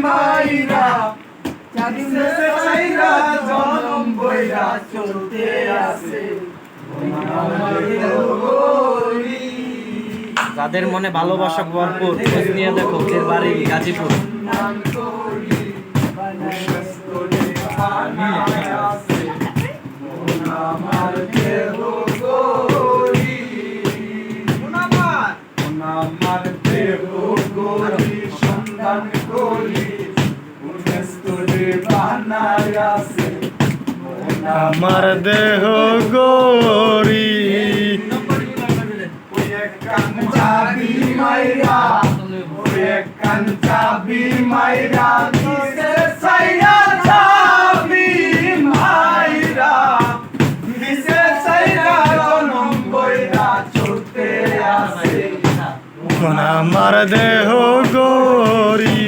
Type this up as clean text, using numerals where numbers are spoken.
মাইরা দিছে চাইরা জনম বইরা চলতে আছে আমার দেহ গরি। যাদের মনে ভালোবাসা ভরপুর খোঁজ নিয়ে দেখো এর বাড়ি গাজীপুর। আমার দেহ গরি, আমার দেহ গরি সন্ধান করি তোরে বানায় আছে আমার দেহ গরি ওই এক কান চাবি মাইরা ওই এক কান চাবি মাইরা দিছে চাইরা চাবি মাইরা দিছে চাইরা জনম বইরা চলতে আছে আমার দেহ গরি।